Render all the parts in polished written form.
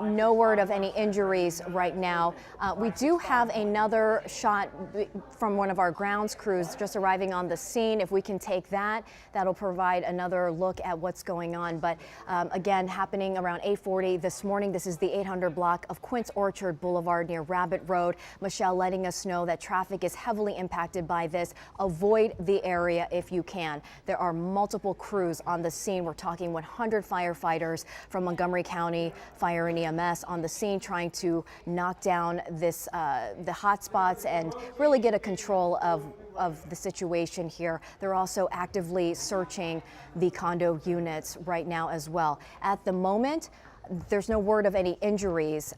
no word of any injuries right now. We do have another shot from one of our grounds crews just arriving on the scene. If we can take that, that'll provide another look at what's going on. But again, happening around 8:40 this morning. This is the 800 block of Quince Orchard Boulevard near Rabbit Road. Michelle letting us know that traffic is heavily impacted by this. Avoid the area if you can. There are multiple crews on the scene. We're talking 100 firefighters from Montgomery County Fire and EMS on the scene trying to knock down this the hot spots and really get a control of the situation here. They're also actively searching the condo units right now as well. At the moment, there's no word of any injuries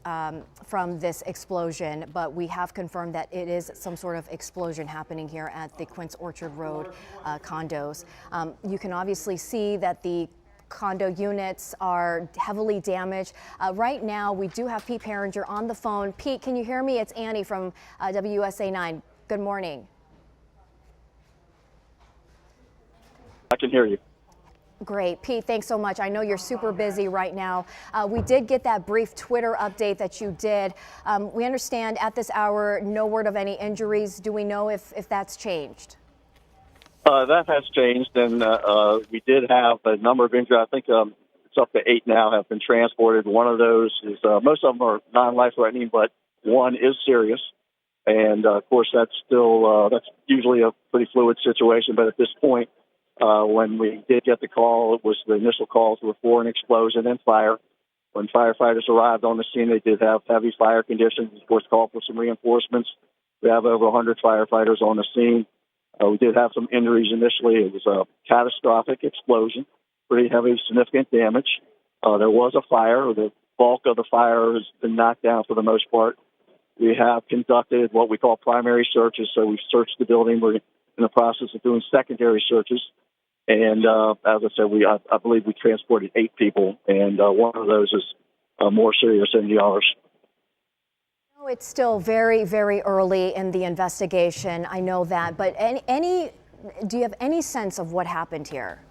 from this explosion, but we have confirmed that it is some sort of explosion happening here at the Quince Orchard Road condos. You can obviously see that the condo units are heavily damaged. Right now, we do have Pete Perringer on the phone. Pete, can you hear me? It's Annie from WUSA9. Good morning. I can hear you. Great. Pete, thanks so much. I know you're super busy right now. We did get that brief Twitter update that you did. We understand at this hour, no word of any injuries. Do we know if that's changed? That has changed, and we did have a number of injuries. I think it's up to 8 now have been transported. One of those is, most of them are non-life-threatening, but one is serious. And, of course, that's still, that's usually a pretty fluid situation. But at this point, when we did get the call, it was the initial calls were for an explosion and fire. When firefighters arrived on the scene, they did have heavy fire conditions. Of course, called for some reinforcements. We have over 100 firefighters on the scene. We did have some injuries initially. It was a catastrophic explosion, pretty heavy, significant damage. There was a fire. The bulk of the fire has been knocked down for the most part. We have conducted what we call primary searches. So we've searched the building. We're in the process of doing secondary searches. And as I said, I believe we transported 8 people, and one of those is more serious than the others. It's still very, very early in the investigation. I know that, but do you have any sense of what happened here?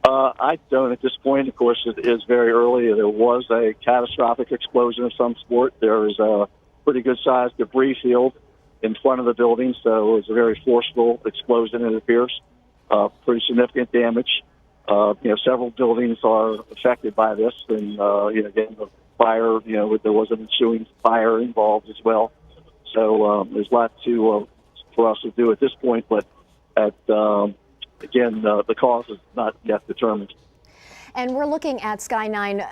I don't at this point. Of course, it is very early. There was a catastrophic explosion of some sort. There is a pretty good-sized debris field in front of the building, so it was a very forceful explosion, it appears. Pretty significant damage. Several buildings are affected by this, and again, the fire, there was an ensuing fire involved as well. So there's a lot for us to do at this point, but again, the cause is not yet determined. And we're looking at Sky 9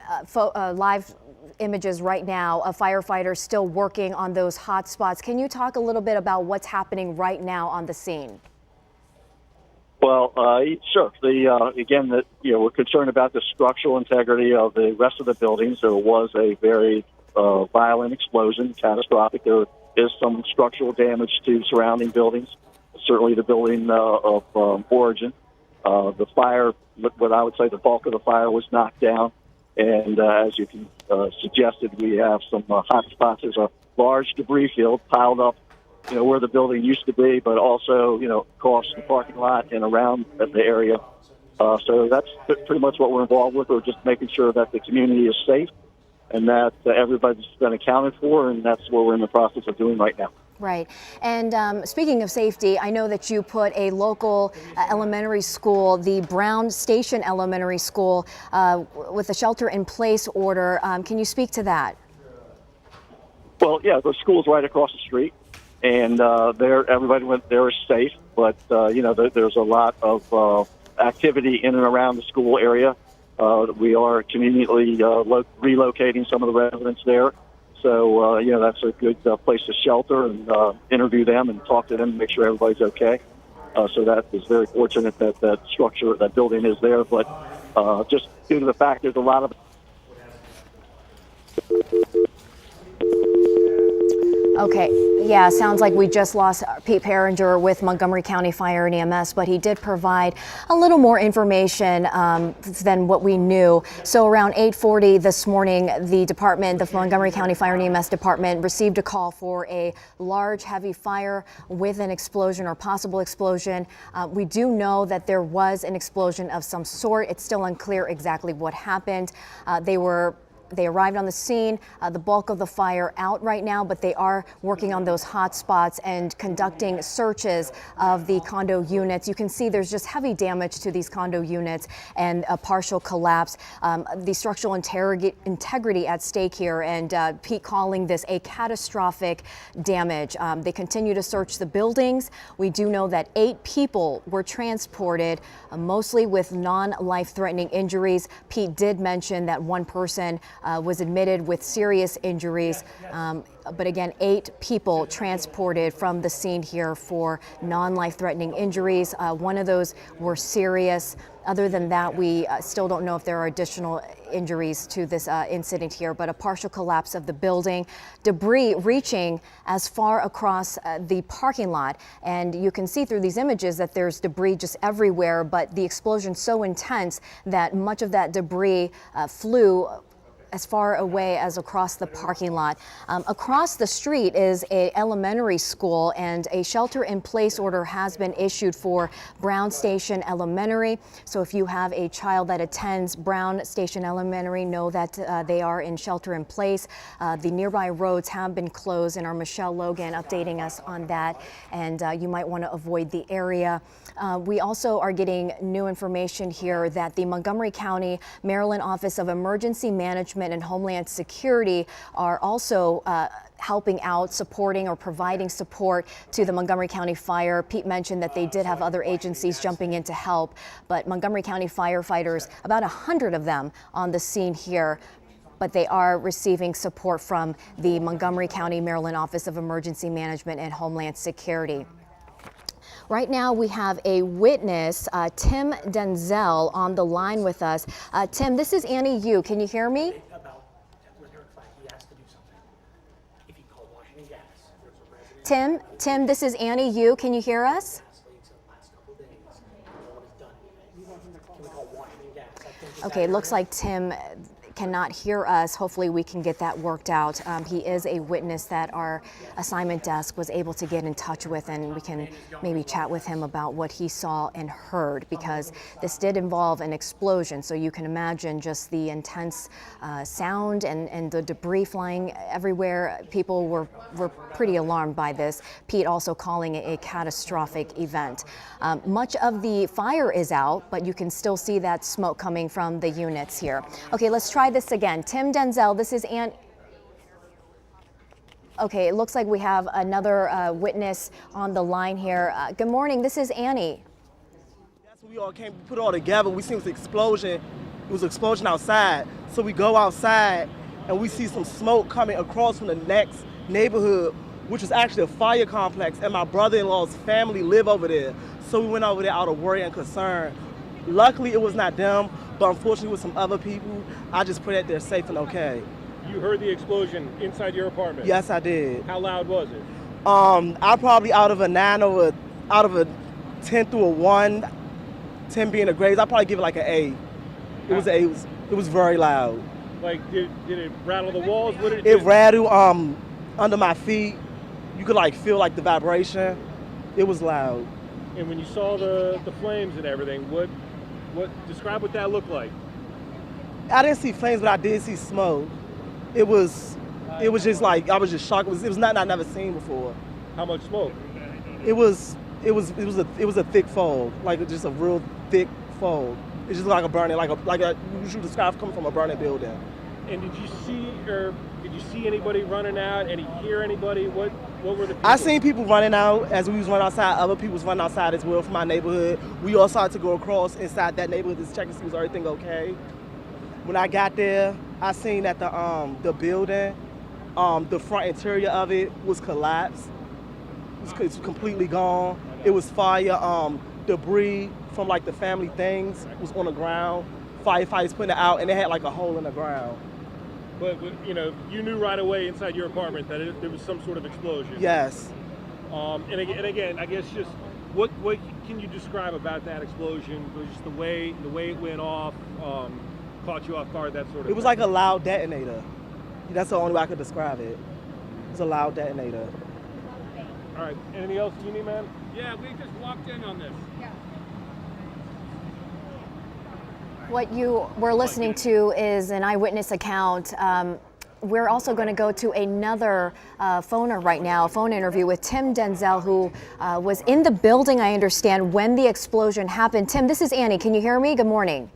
live images right now of firefighters still working on those hot spots. Can you talk a little bit about what's happening right now on the scene? Well, sure. We're concerned about the structural integrity of the rest of the buildings. There was a very violent explosion, catastrophic. There is some structural damage to surrounding buildings, certainly the building of origin. The fire, what I would say the bulk of the fire was knocked down. And as you can suggested, we have some hot spots. There's a large debris field piled up where the building used to be, but also, across the parking lot and around the area. So that's pretty much what we're involved with. We're just making sure that the community is safe and that everybody's been accounted for, and that's what we're in the process of doing right now. Right. And speaking of safety, I know that you put a local elementary school, the Brown Station Elementary School, with a shelter-in-place order. Can you speak to that? Well, yeah, the school's right across the street. And everybody went there is safe, but there's a lot of activity in and around the school area. We are conveniently relocating some of the residents there, so that's a good place to shelter and interview them and talk to them and make sure everybody's okay. So that is very fortunate that building is there, but just due to the fact there's a lot of. Okay, yeah, sounds like we just lost Pete Perringer with Montgomery County Fire and EMS, but he did provide a little more information than what we knew. So around 8:40 this morning, the Montgomery County Fire and EMS department received a call for a large, heavy fire with an explosion or possible explosion. We do know that there was an explosion of some sort. It's still unclear exactly what happened. They were They arrived on the scene, the bulk of the fire out right now, but they are working on those hot spots and conducting searches of the condo units. You can see there's just heavy damage to these condo units and a partial collapse. The structural integrity at stake here, and Pete calling this a catastrophic damage. They continue to search the buildings. We do know that 8 people were transported, mostly with non-life-threatening injuries. Pete did mention that one person was admitted with serious injuries, but again, 8 people transported from the scene here for non-life-threatening injuries. One of those were serious. Other than that, we still don't know if there are additional injuries to this incident here, but a partial collapse of the building, debris reaching as far across the parking lot. And you can see through these images that there's debris just everywhere, but the explosion so intense that much of that debris flew as far away as across the parking lot. Across the street is an elementary school, and a shelter-in-place order has been issued for Brown Station Elementary. So if you have a child that attends Brown Station Elementary, know that they are in shelter-in-place. The nearby roads have been closed, and our Michelle Logan updating us on that, and you might want to avoid the area. We also are getting new information here that the Montgomery County, Maryland Office of Emergency Management and Homeland Security are also helping out, supporting or providing support to the Montgomery County Fire. Pete mentioned that they did have other agencies jumping in to help, but Montgomery County firefighters, about 100 of them on the scene here, but they are receiving support from the Montgomery County, Maryland Office of Emergency Management and Homeland Security. Right now we have a witness, Tim Denzel, on the line with us. Tim, this is Annie Yu. Can you hear me? Tim, this is Annie Yu. Can you hear us? Okay, it looks like Tim cannot hear us. Hopefully we can get that worked out. He is a witness that our assignment desk was able to get in touch with, and we can maybe chat with him about what he saw and heard, because this did involve an explosion. So you can imagine just the intense sound and the debris flying everywhere. People were pretty alarmed by this. Pete also calling it a catastrophic event. Much of the fire is out, but you can still see that smoke coming from the units here. Okay, let's try this again. Tim Denzel, this is Ann. Okay, it looks like we have another witness on the line here. Good morning, this is Annie. That's when we all came, put it all together. We seen this explosion. It was an explosion outside. So we go outside and we see some smoke coming across from the next neighborhood, which is actually a fire complex, and my brother-in-law's family live over there. So we went over there out of worry and concern. Luckily, it was not them, but unfortunately with some other people. I just pray that they're safe and okay. You heard the explosion inside your apartment? Yes, I did. How loud was it? I probably out of a 10 through a 1, 10 being a grade, I'd probably give it like an 8. It was very loud. Like, did it rattle the walls? What did it do? It rattled under my feet. You could like feel like the vibration. It was loud. And when you saw the flames and everything, what describe what that looked like? I didn't see flames, but I did see smoke. It was just like, I was just shocked. It was nothing I'd never seen before. How much smoke? It was a thick fog, like just a real thick fog. It's just like a burning, like you should describe coming from a burning building. And did you see anybody running out? Hear anybody? What were the people? I seen people running out as we was running outside. Other people was running outside as well from my neighborhood. We all started to go across inside that neighborhood to check and see was everything okay. When I got there, I seen that the building, the front interior of it was collapsed. It was completely gone. It was fire. Debris from like the family things was on the ground. Firefighters putting it out, and it had like a hole in the ground. But you knew right away inside your apartment that there was some sort of explosion. Yes. And again, I guess just what can you describe about that explosion? Just the way it went off, caught you off guard, that sort of thing. It was like a loud detonator. That's the only way I could describe it. It was a loud detonator. All right. Anything else you need, man? Yeah, we just walked in on this. Yeah. What you were listening to is an eyewitness account. We're also going to go to another phoner right now, a phone interview with Tim Denzel, who was in the building, I understand, when the explosion happened. Tim, this is Annie. Can you hear me? Good morning.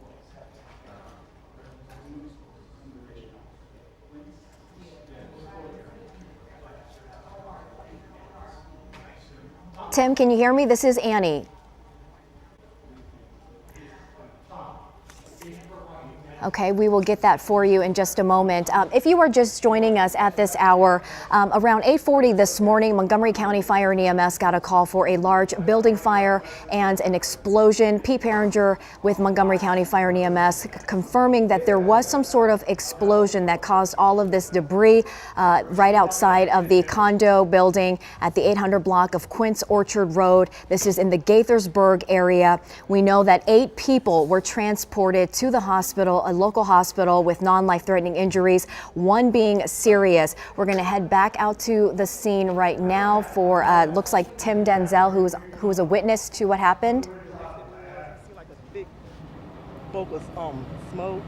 Tim, can you hear me? This is Annie. Okay, we will get that for you in just a moment. If you are just joining us at this hour, around 8:40 this morning, Montgomery County Fire and EMS got a call for a large building fire and an explosion. Pete Perringer with Montgomery County Fire and EMS confirming that there was some sort of explosion that caused all of this debris right outside of the condo building at the 800 block of Quince Orchard Road. This is in the Gaithersburg area. We know that 8 people were transported to the hospital, a local hospital, with non-life-threatening injuries, one being serious. We're going to head back out to the scene right now for looks like Tim Denzel, who was a witness to what happened. I see like a big bulk of smoke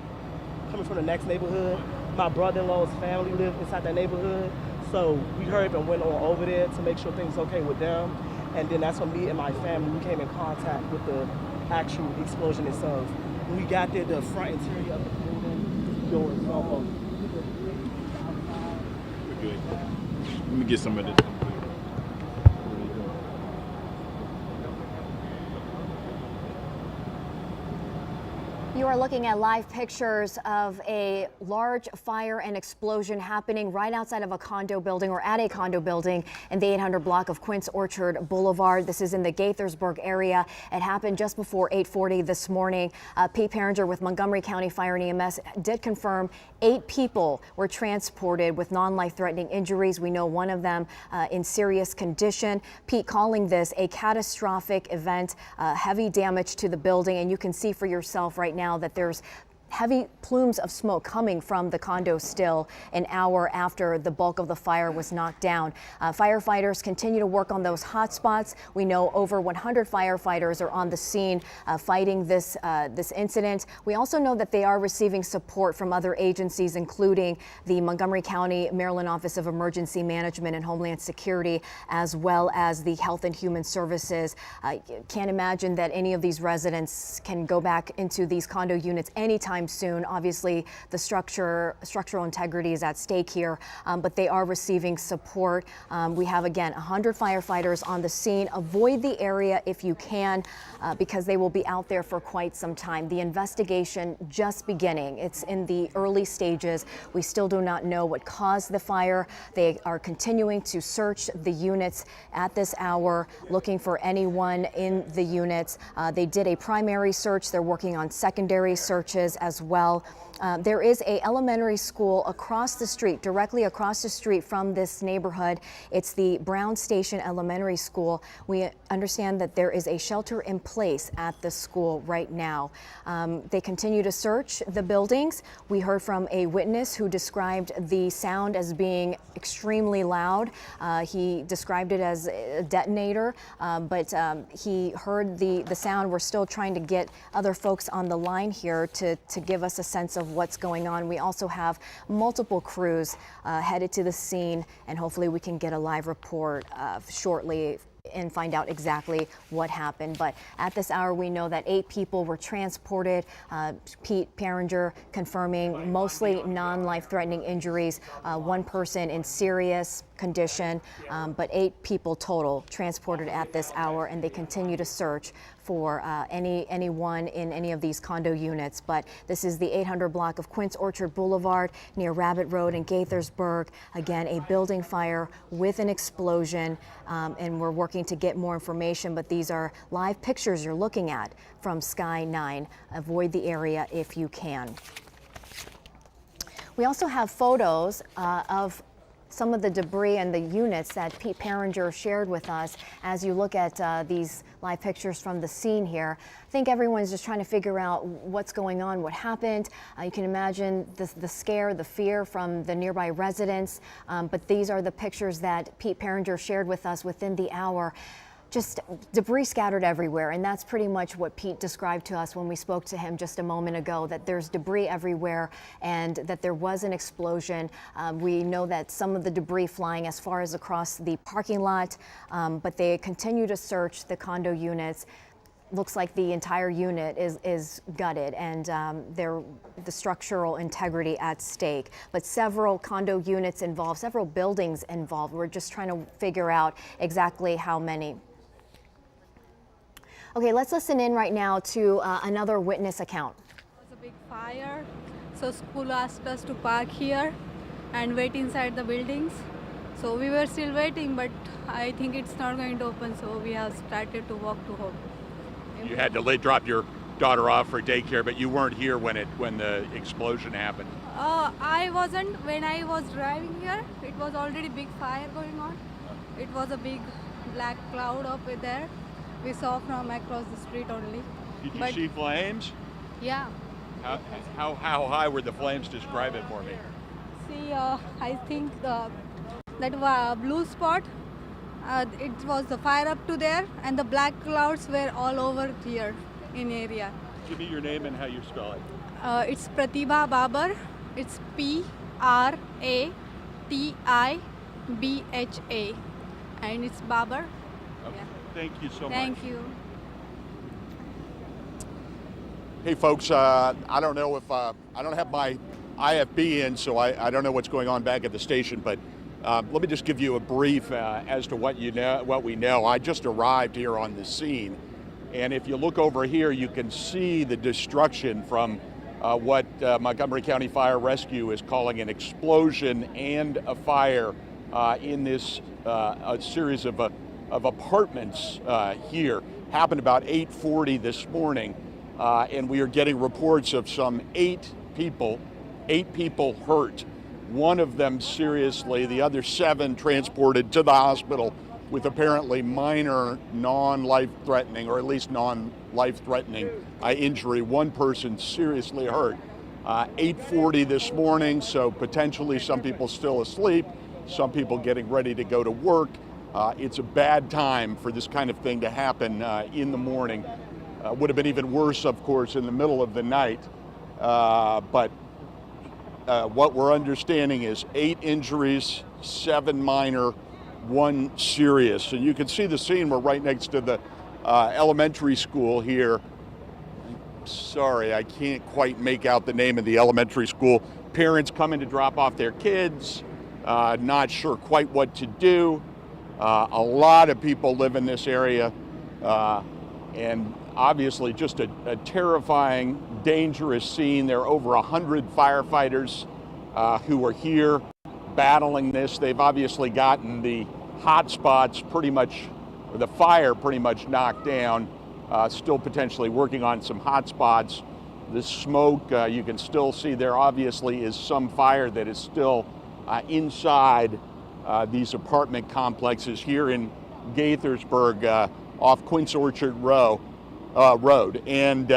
coming from the next neighborhood. My brother-in-law's family lived inside that neighborhood, so we hurried and went on over there to make sure things were okay with them. And then that's when me and my family, we came in contact with the actual explosion itself. When we got there, the front interior of the building doors almost. We're good. Let me get some of this. You are looking at live pictures of a large fire and explosion happening right outside of a condo building, or at a condo building in the 800 block of Quince Orchard Boulevard. This is in the Gaithersburg area. It happened just before 8:40 this morning. Pete Perringer with Montgomery County Fire and EMS did confirm 8 people were transported with non-life-threatening injuries. We know one of them in serious condition. Pete calling this a catastrophic event, heavy damage to the building, and you can see for yourself right now that there's heavy plumes of smoke coming from the condo still an hour after the bulk of the fire was knocked down. Firefighters continue to work on those hot spots. We know over 100 firefighters are on the scene fighting this incident. We also know that they are receiving support from other agencies, including the Montgomery County, Maryland Office of Emergency Management and Homeland Security, as well as the Health and Human Services. Can't imagine that any of these residents can go back into these condo units anytime soon. Obviously, the structural integrity is at stake here, but they are receiving support. We have, again, 100 firefighters on the scene. Avoid the area if you can, because they will be out there for quite some time. The investigation just beginning. It's in the early stages. We still do not know what caused the fire. They are continuing to search the units at this hour, looking for anyone in the units. They did a primary search. They're working on secondary searches as well. There is a elementary school across the street, directly across the street from this neighborhood. It's the Brown Station Elementary School. We understand that there is a shelter in place at the school right now. They continue to search the buildings. We heard from a witness who described the sound as being extremely loud. He described it as a detonator, but he heard the sound. We're still trying to get other folks on the line here to give us a sense of what's going on. We also have multiple crews headed to the scene, and hopefully we can get a live report shortly and find out exactly what happened. But at this hour, we know that 8 people were transported. Pete Perringer confirming mostly non-life-threatening injuries, 1 person in serious condition, but 8 people total transported at this hour, and they continue to search for anyone in any of these condo units. But this is the 800 block of Quince Orchard Boulevard near Rabbit Road in Gaithersburg. Again, a building fire with an explosion, and we're working to get more information, but these are live pictures you're looking at from Sky 9. Avoid the area if you can. We also have photos of some of the debris and the units that Pete Perringer shared with us. As you look at these live pictures from the scene here, I think everyone's just trying to figure out what's going on, what happened. You can imagine the scare, the fear from the nearby residents, but these are the pictures that Pete Perringer shared with us within the hour. just debris scattered everywhere, and that's pretty much what Pete described to us when we spoke to him just a moment ago, that there's debris everywhere and that there was an explosion. We know that some of the debris flying as far as across the parking lot, but they continue to search the condo units. Looks like the entire unit is gutted, and the structural integrity at stake. But several condo units involved, several buildings involved. We're just trying to figure out exactly how many. Okay, let's listen in right now to another witness account. It was a big fire, so school asked us to park here and wait inside the buildings. So we were still waiting, but I think it's not going to open, so we have started to walk to home. You had to drop your daughter off for daycare, but you weren't here when the explosion happened. I wasn't when I was driving here. It was already big fire going on. It was a big black cloud up there. We saw from across the street only. Did you see flames? Yeah. How high were the flames? Describe it for me. See, I think that blue spot, it was the fire up to there, and the black clouds were all over here in area. Give me your name and how you spell it. It's Pratibha Babar. It's Pratibha, and it's Babar. Okay. Yeah. Thank you so much. Thank you. Hey folks, I don't know if I don't have my IFB in, so I don't know what's going on back at the station, but let me just give you a brief as to what we know. I just arrived here on the scene, and if you look over here, you can see the destruction from what Montgomery County Fire Rescue is calling an explosion and a fire in this a series of apartments here. Happened about 8:40 this morning, and we are getting reports of some eight people hurt. One of them seriously, the other 7 transported to the hospital with apparently minor non-life-threatening, or at least non-life-threatening injury. One person seriously hurt. 8:40 this morning, so potentially some people still asleep, some people getting ready to go to work. It's a bad time for this kind of thing to happen in the morning. Would have been even worse, of course, in the middle of the night, but what we're understanding is 8 injuries, 7 minor, 1 serious. And you can see the scene. We're right next to the elementary school here. Sorry, I can't quite make out the name of the elementary school. Parents coming to drop off their kids, not sure quite what to do. A lot of people live in this area, and obviously just a terrifying, dangerous scene. There are over 100 firefighters who are here battling this. They've obviously gotten the hot spots pretty much, or the fire pretty much knocked down, still potentially working on some hot spots. The smoke, you can still see there obviously is some fire that is still inside these apartment complexes here in Gaithersburg off Quince Orchard Road. And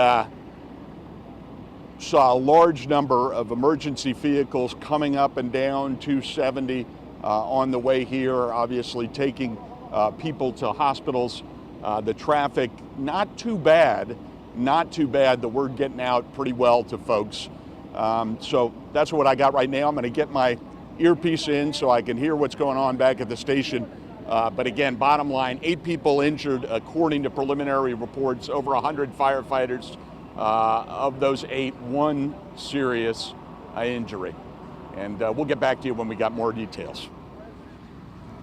saw a large number of emergency vehicles coming up and down 270 on the way here, obviously taking people to hospitals. The traffic, not too bad. The word getting out pretty well to folks. So that's what I got right now. I'm going to get my earpiece in so I can hear what's going on back at the station. But again, bottom line, 8 people injured, according to preliminary reports, over 100 firefighters. Of those 8, 1 serious injury. And we'll get back to you when we got more details.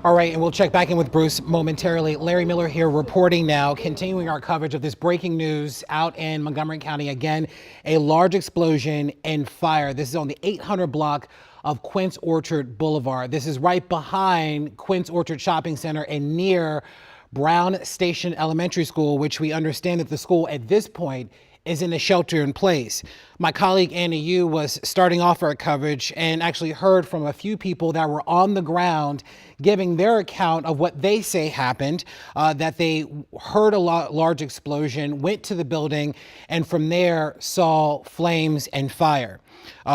All right, and we'll check back in with Bruce momentarily. Larry Miller here reporting now, continuing our coverage of this breaking news out in Montgomery County. Again, a large explosion and fire. This is on the 800 block of Quince Orchard Boulevard. This is right behind Quince Orchard Shopping Center and near Brown Station Elementary School, which we understand that the school at this point is in a shelter in place. My colleague Anna Yu was starting off our coverage and actually heard from a few people that were on the ground giving their account of what they say happened, that they heard a large explosion, went to the building, and from there saw flames and fire.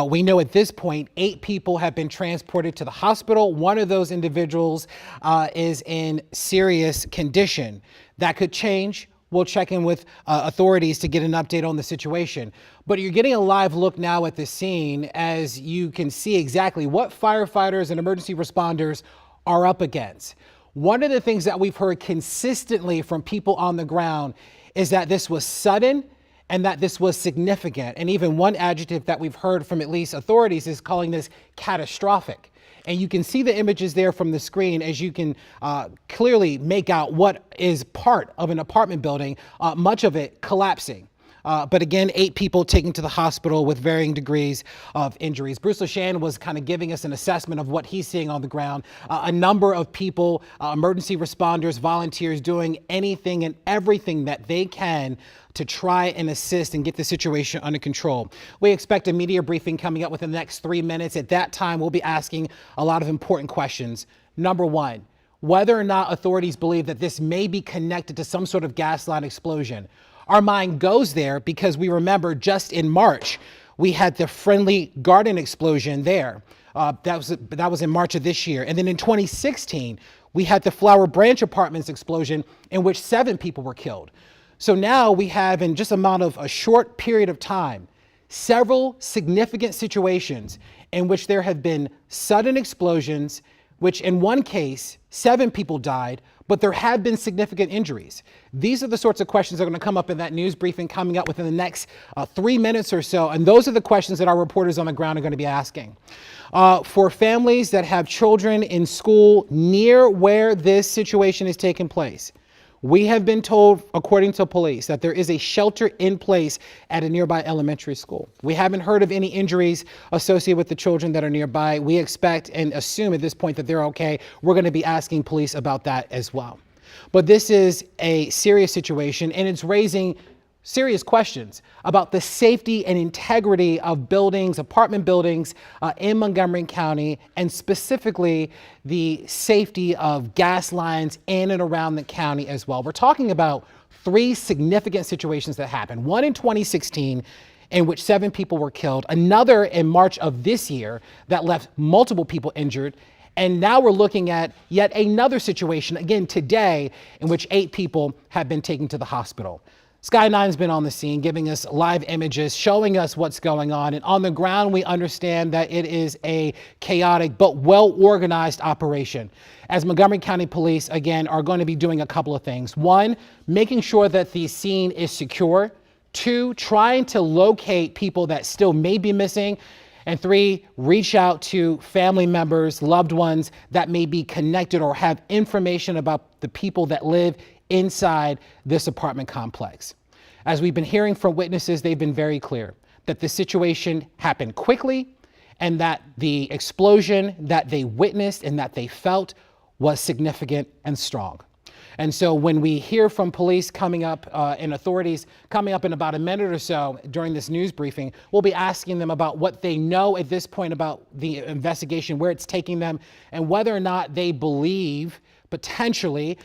We know at this point 8 people have been transported to the hospital. One of those individuals is in serious condition. That could change. We'll check in with authorities to get an update on the situation. But you're getting a live look now at the scene as you can see exactly what firefighters and emergency responders are up against. One of the things that we've heard consistently from people on the ground is that this was sudden and that this was significant. And even one adjective that we've heard from at least authorities is calling this catastrophic. And you can see the images there from the screen as you can clearly make out what is part of an apartment building, much of it collapsing. But again, 8 people taken to the hospital with varying degrees of injuries. Bruce LeShan was kind of giving us an assessment of what he's seeing on the ground. A number of people, emergency responders, volunteers doing anything and everything that they can to try and assist and get the situation under control. We expect a media briefing coming up within the next 3 minutes. At that time, we'll be asking a lot of important questions. Number one, whether or not authorities believe that this may be connected to some sort of gas line explosion. Our mind goes there because we remember just in March, we had the Friendly Garden explosion there. That was in March of this year. And then in 2016, we had the Flower Branch Apartments explosion in which 7 people were killed. So now we have, in just a short period of time, several significant situations in which there have been sudden explosions, which in one case, 7 people died, but there have been significant injuries. These are the sorts of questions that are going to come up in that news briefing coming up within the next 3 minutes or so. And those are the questions that our reporters on the ground are going to be asking. For families that have children in school near where this situation is taking place, we have been told, according to police, that there is a shelter in place at a nearby elementary school. We haven't heard of any injuries associated with the children that are nearby. We expect and assume at this point that they're okay. We're going to be asking police about that as well. But this is a serious situation, and it's raising serious questions about the safety and integrity of buildings, apartment buildings in Montgomery County, and specifically the safety of gas lines in and around the county as well. We're talking about 3 significant situations that happened. One in 2016, in which 7 people were killed. Another in March of this year that left multiple people injured. And now we're looking at yet another situation, again today, in which 8 people have been taken to the hospital. Sky 9's been on the scene, giving us live images, showing us what's going on. And on the ground, we understand that it is a chaotic but well-organized operation. As Montgomery County Police, again, are going to be doing a couple of things. 1, making sure that the scene is secure. 2, trying to locate people that still may be missing. And 3, reach out to family members, loved ones that may be connected or have information about the people that live inside this apartment complex. As we've been hearing from witnesses, they've been very clear that the situation happened quickly and that the explosion that they witnessed and that they felt was significant and strong. And so when we hear from police coming up and authorities coming up in about a minute or so during this news briefing, we'll be asking them about what they know at this point about the investigation, where it's taking them, and whether or not they believe potentially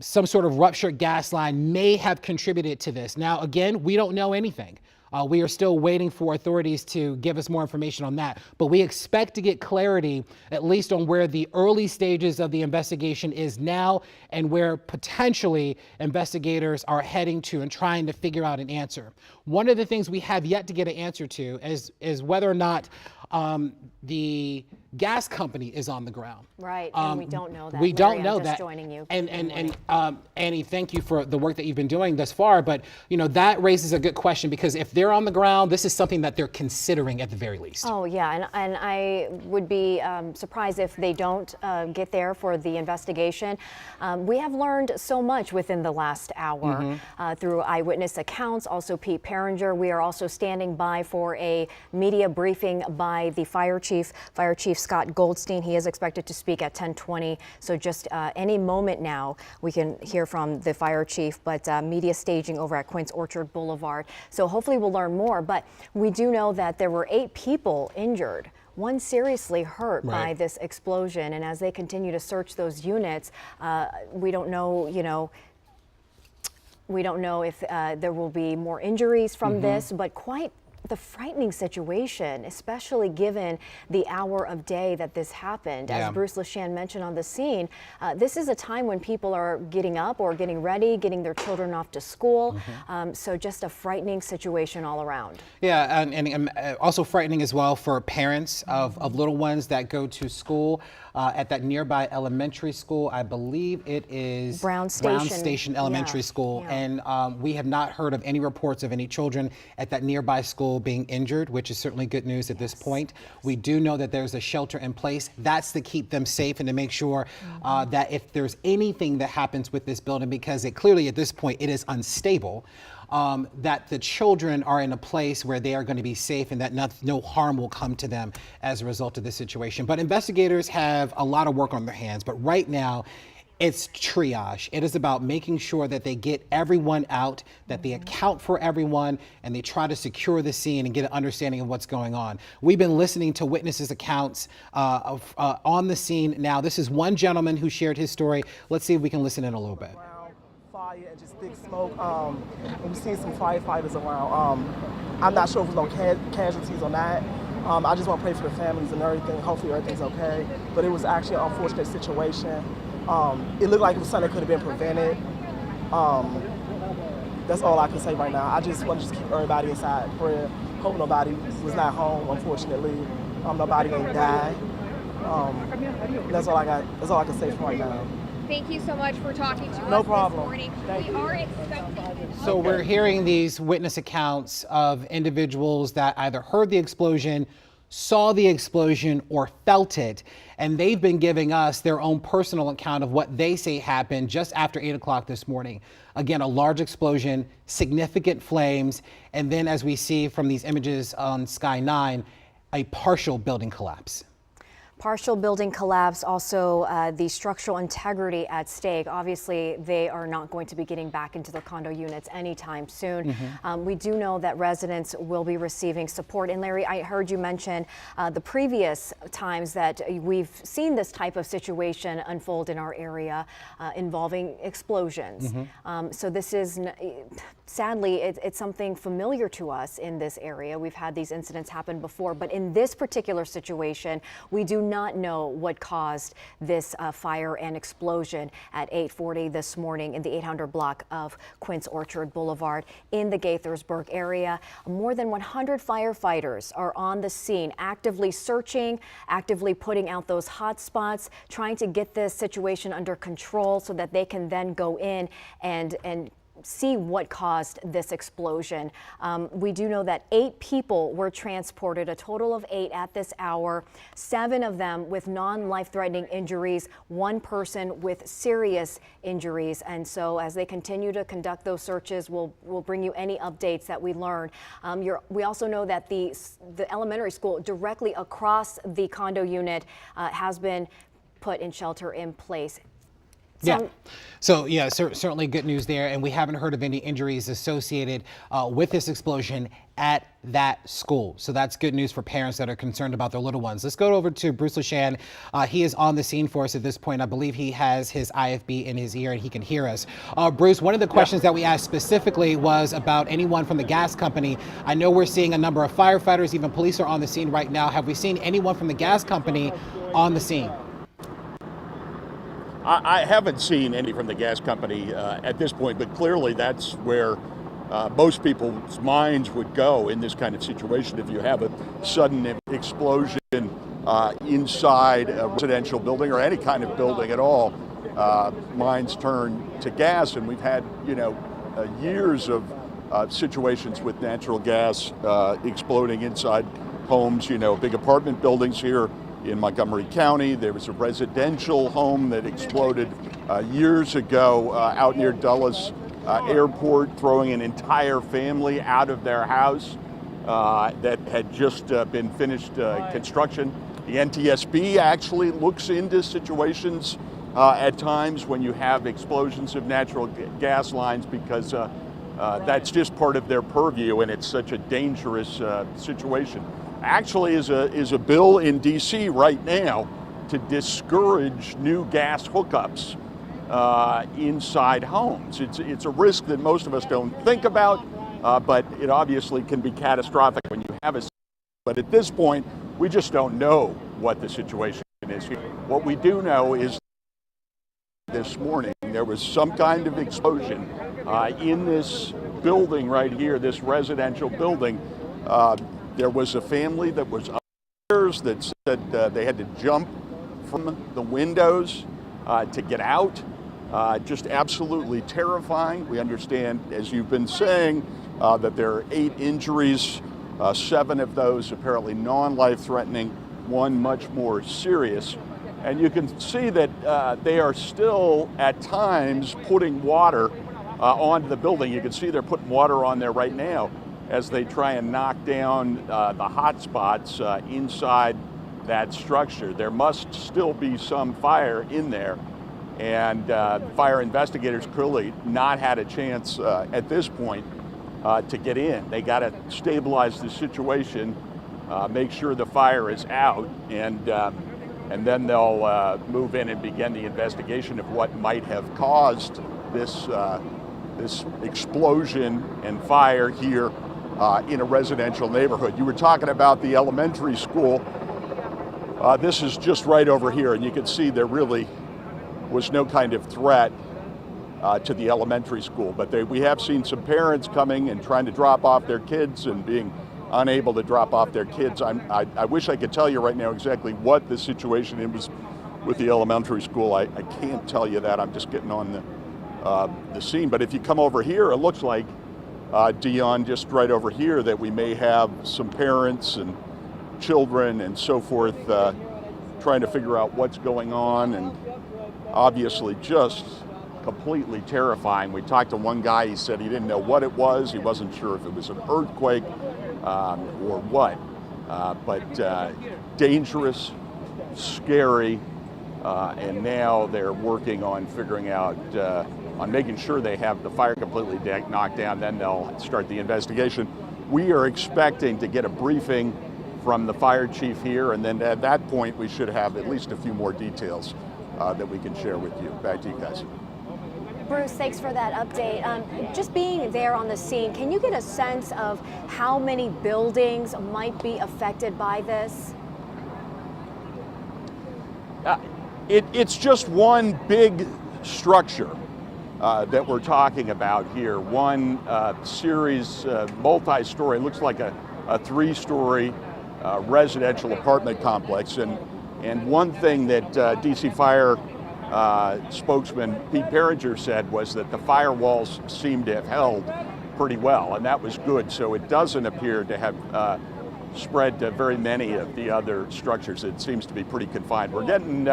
some sort of ruptured gas line may have contributed to this. Now, again, we don't know anything. We are still waiting for authorities to give us more information on that, but we expect to get clarity at least on where the early stages of the investigation is now and where potentially investigators are heading to and trying to figure out an answer. One of the things we have yet to get an answer to is whether or not the gas company is on the ground. Right, and we don't know that. We don't Larry, know I'm that. just joining you. And Annie, thank you for the work that you've been doing thus far. But that raises a good question, because if they're on the ground, this is something that they're considering at the very least. Oh yeah, and I would be surprised if they don't get there for the investigation. We have learned so much within the last hour through eyewitness accounts. Also, Pete Perringer. We are also standing by for a media briefing by the Fire Chief Chief Scott Goldstein. He is expected to speak at 10:20. So just any moment now, we can hear from the fire chief, but media staging over at Quince Orchard Boulevard. So hopefully we'll learn more. But we do know that there were 8 people injured, one seriously hurt by this explosion. And as they continue to search those units, we don't know, we don't know if there will be more injuries from this, but quite the frightening situation, especially given the hour of day that this happened. As Bruce LaShan mentioned on the scene, this is a time when people are getting up or getting ready, getting their children off to school. So just a frightening situation all around. Yeah, and also frightening as well for parents of little ones that go to school at that nearby elementary school. I believe it is Brown Station Elementary School. And we have not heard of any reports of any children at that nearby school being injured, which is certainly good news at this point. We do know that there's a shelter in place. That's to keep them safe and to make sure that if there's anything that happens with this building, because it clearly at this point it is unstable, that the children are in a place where they are going to be safe and that no harm will come to them as a result of this situation. But investigators have a lot of work on their hands. But right now, it's triage. It is about making sure that they get everyone out, that they account for everyone, and they try to secure the scene and get an understanding of what's going on. We've been listening to witnesses' accounts on the scene. Now, this is one gentleman who shared his story. Let's see if we can listen in a little bit. Fire and just thick smoke. And we've seen some firefighters around. I'm not sure if there's no casualties or not. I just want to pray for the families and everything. Hopefully everything's okay. But it was actually an unfortunate situation. It looked like it was something that could have been prevented. That's all I can say right now. I just want to keep everybody inside prayer. Hope nobody was not home, unfortunately. Nobody ain't died. That's all I got. That's all I can say for right now. Thank you so much for talking to No us problem. this morning. Thank We you. are expecting. So we're hearing these witness accounts of individuals that either heard the explosion, saw the explosion, or felt it. And they've been giving us their own personal account of what they say happened just after 8 o'clock this morning. Again, a large explosion, significant flames, and then as we see from these images on Sky 9, a partial building collapse. Partial building collapse, also the structural integrity at stake. Obviously, they are not going to be getting back into their condo units anytime soon. We do know that residents will be receiving support. And Larry, I heard you mention the previous times that we've seen this type of situation unfold in our area involving explosions. So this is, sadly, it's something familiar to us in this area. We've had these incidents happen before, but in this particular situation, we do not know what caused this fire and explosion at 8:40 this morning in the 800 block of Quince Orchard Boulevard in the Gaithersburg area. More than 100 firefighters are on the scene, actively searching, actively putting out those hot spots, trying to get this situation under control so that they can then go in and see what caused this explosion. We do know that 8 people were transported, a total of 8 at this hour, 7 of them with non-life-threatening injuries, 1 person with serious injuries. And so as they continue to conduct those searches, we'll bring you any updates that we learn. We also know that the elementary school directly across the condo unit has been put in shelter in place. Certainly good news there, and we haven't heard of any injuries associated with this explosion at that school. So that's good news for parents that are concerned about their little ones. Let's go over to Bruce LaShan. He is on the scene for us at this point. I believe he has his IFB in his ear and he can hear us. Bruce, one of the questions that we asked specifically was about anyone from the gas company. I know we're seeing a number of firefighters, even police are on the scene right now. Have we seen anyone from the gas company on the scene? I haven't seen any from the gas company at this point, but clearly that's where most people's minds would go in this kind of situation. If you have a sudden explosion inside a residential building or any kind of building at all, minds turn to gas. And we've had, years of situations with natural gas exploding inside homes, big apartment buildings here in Montgomery County. There was a residential home that exploded years ago out near Dulles Airport, throwing an entire family out of their house. that had just been finished construction. The NTSB actually looks into situations at times when you have explosions of natural gas lines because that's just part of their purview, and it's such a dangerous situation. Actually, is a bill in D.C. right now to discourage new gas hookups inside homes. It's a risk that most of us don't think about, but it obviously can be catastrophic when you have a. But at this point, we just don't know what the situation is here. What we do know is this morning there was some kind of explosion in this building right here, this residential building. There was a family that was upstairs that said they had to jump from the windows to get out. Just absolutely terrifying. We understand, as you've been saying, that there are 8 injuries, 7 of those apparently non-life-threatening, 1 much more serious. And you can see that they are still, at times, putting water onto the building. You can see they're putting water on there right now as they try and knock down the hot spots inside that structure. There must still be some fire in there, and fire investigators clearly not had a chance at this point to get in. They got to stabilize the situation, make sure the fire is out, and then they'll move in and begin the investigation of what might have caused this this explosion and fire here in a residential neighborhood. You were talking about the elementary school. This is just right over here, and you can see there really was no kind of threat to the elementary school. But we have seen some parents coming and trying to drop off their kids and being unable to drop off their kids. I wish I could tell you right now exactly what the situation is with the elementary school. I can't tell you that. I'm just getting on the scene. But if you come over here, it looks like, Dion, just right over here, that we may have some parents and children and so forth trying to figure out what's going on, and obviously just completely terrifying. We talked to one guy, he said he didn't know what it was. He wasn't sure if it was an earthquake or what, but dangerous, scary, and now they're working on figuring out, on making sure they have the fire completely knocked down, then they'll start the investigation. We are expecting to get a briefing from the fire chief here, and then at that point we should have at least a few more details that we can share with you. Back to you guys. Bruce, thanks for that update. Just being there on the scene, can you get a sense of how many buildings might be affected by this? It's just one big structure that we're talking about here. One series, multi-story, looks like a 3-story residential apartment complex. And one thing that DC Fire spokesman Pete Perringer said was that the firewalls seemed to have held pretty well, and that was good. So it doesn't appear to have spread to very many of the other structures. It seems to be pretty confined. We're getting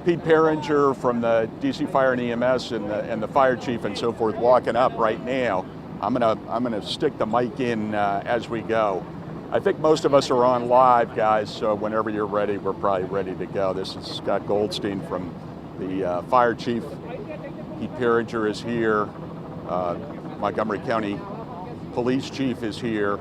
Pete Perringer from the DC Fire and EMS and the fire chief and so forth walking up right now. I'm gonna stick the mic in as we go. I think most of us are on live, guys, so whenever you're ready, we're probably ready to go. This is Scott Goldstein from the fire chief. Pete Perringer is here. Montgomery County Police Chief is here,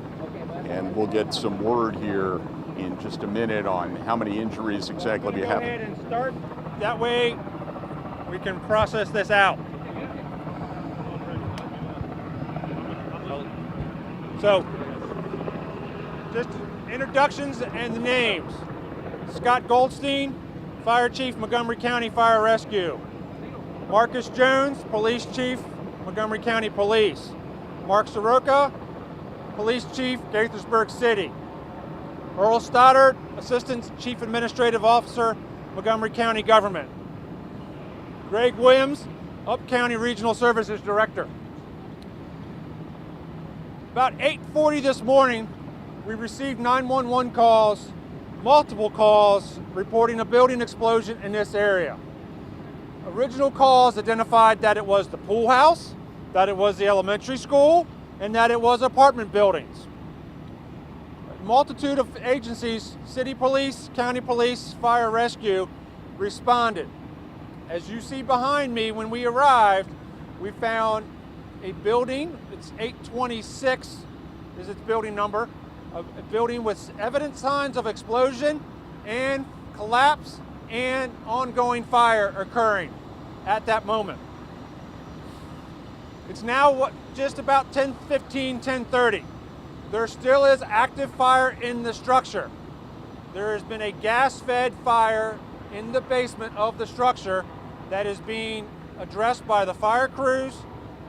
and we'll get some word here in just a minute on how many injuries exactly we have. Go ahead and start. That way we can process this out. So, just introductions and the names. Scott Goldstein, Fire Chief, Montgomery County Fire Rescue. Marcus Jones, Police Chief, Montgomery County Police. Mark Soroka, Police Chief, Gaithersburg City. Earl Stoddard, Assistant Chief Administrative Officer, Montgomery County Government. Greg Williams, Up County Regional Services Director. About 8:40 this morning, we received 911 calls, multiple calls, reporting a building explosion in this area. Original calls identified that it was the pool house, that it was the elementary school, and that it was apartment buildings. multitude of agencies, city police, county police, fire rescue, responded. As you see behind me, when we arrived, we found a building, it's 826 is its building number, a building with evident signs of explosion and collapse and ongoing fire occurring at that moment. It's now just about 10:15, 10:30. There still is active fire in the structure. There has been a gas-fed fire in the basement of the structure that is being addressed by the fire crews,